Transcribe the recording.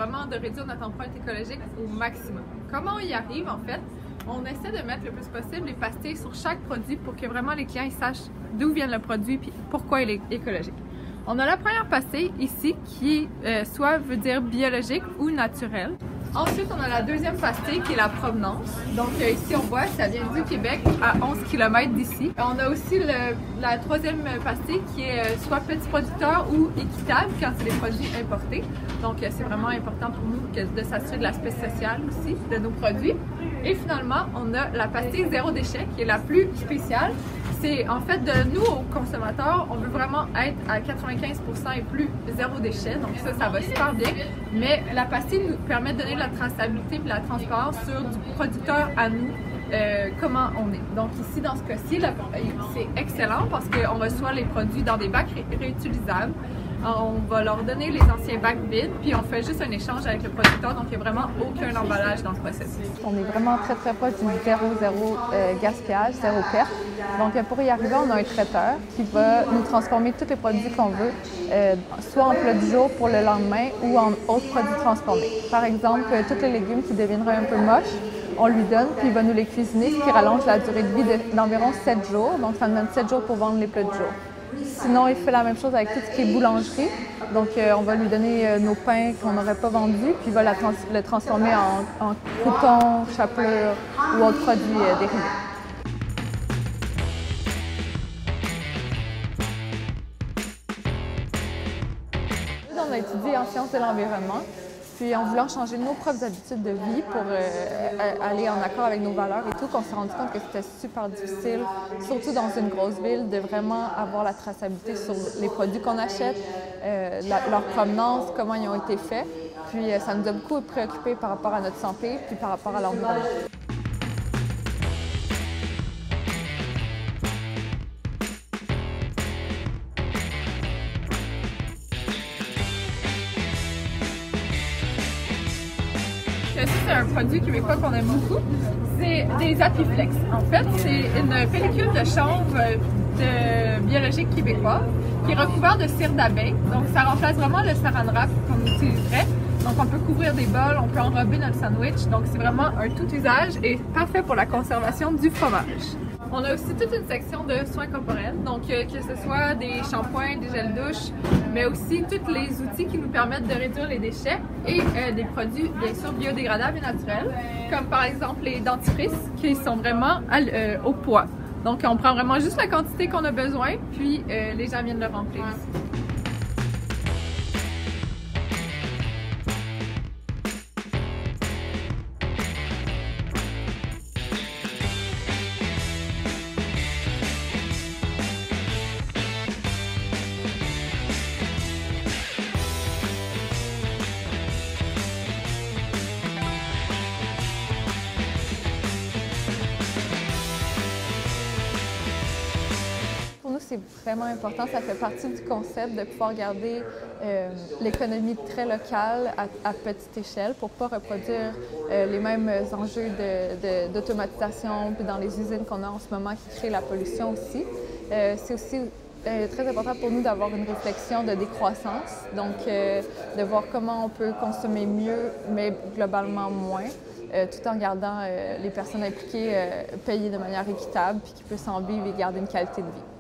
vraiment de réduire notre empreinte écologique au maximum. Comment on y arrive en fait? On essaie de mettre le plus possible les pastilles sur chaque produit pour que vraiment les clients ils sachent d'où vient le produit et pourquoi il est écologique. On a la première pastille ici qui soit veut dire biologique ou naturel. Ensuite, on a la deuxième pastille qui est la provenance. Donc ici, on voit ça vient du Québec à 11 km d'ici. On a aussi la troisième pastille qui est soit petit producteur ou équitable quand c'est des produits importés. Donc c'est vraiment important pour nous de s'assurer de l'aspect social aussi de nos produits. Et finalement, on a la pastille zéro déchet qui est la plus spéciale. C'est en fait de nous aux consommateurs, on veut vraiment être à 95% et plus zéro déchet, donc ça va super bien. Mais la pastille nous permet de donner de la traçabilité et de la transparence sur du producteur à nous, comment on est. Donc ici, dans ce cas-ci, c'est excellent parce qu'on reçoit les produits dans des bacs réutilisables. On va leur donner les anciens bacs vides, puis on fait juste un échange avec le producteur, donc il n'y a vraiment aucun emballage dans le processus. On est vraiment très proche du zéro gaspillage, zéro perte. Donc pour y arriver, on a un traiteur qui va nous transformer tous les produits qu'on veut, soit en plat du jour pour le lendemain ou en autres produits transformés. Par exemple, tous les légumes qui deviendraient un peu moches, on lui donne, puis il va nous les cuisiner, ce qui rallonge la durée de vie d'environ 7 jours. Donc ça nous donne 7 jours pour vendre les plats du jour. Sinon, il fait la même chose avec tout ce qui est boulangerie. Donc, on va lui donner nos pains qu'on n'aurait pas vendus, puis il va le transformer en croûtons, chapelures ou autres produits dérivés. On a étudié en sciences de l'environnement, puis en voulant changer nos propres habitudes de vie pour aller en accord avec nos valeurs et tout, qu'on s'est rendu compte que c'était super difficile, surtout dans une grosse ville, de vraiment avoir la traçabilité sur les produits qu'on achète, leur provenance, comment ils ont été faits. Puis ça nous a beaucoup préoccupés par rapport à notre santé puis par rapport à l'environnement. C'est un produit québécois qu'on aime beaucoup, c'est des Apiflex. En fait, c'est une pellicule de chanvre biologique québécois qui est recouverte de cire d'abeille. Donc, ça remplace vraiment le saran wrap qu'on utiliserait. Donc, on peut couvrir des bols, on peut enrober notre sandwich. Donc, c'est vraiment un tout usage et parfait pour la conservation du fromage. On a aussi toute une section de soins corporels, donc que ce soit des shampoings, des gels douche, mais aussi tous les outils qui nous permettent de réduire les déchets et des produits bien sûr biodégradables et naturels, comme par exemple les dentifrices qui sont vraiment au poids. Donc on prend vraiment juste la quantité qu'on a besoin, puis les gens viennent le remplir ici. C'est vraiment important, ça fait partie du concept de pouvoir garder l'économie très locale à petite échelle pour ne pas reproduire les mêmes enjeux d'automatisation puis dans les usines qu'on a en ce moment qui créent la pollution aussi. C'est aussi très important pour nous d'avoir une réflexion de décroissance, donc de voir comment on peut consommer mieux mais globalement moins. Tout en gardant les personnes impliquées payées de manière équitable puis qui puissent en vivre et garder une qualité de vie.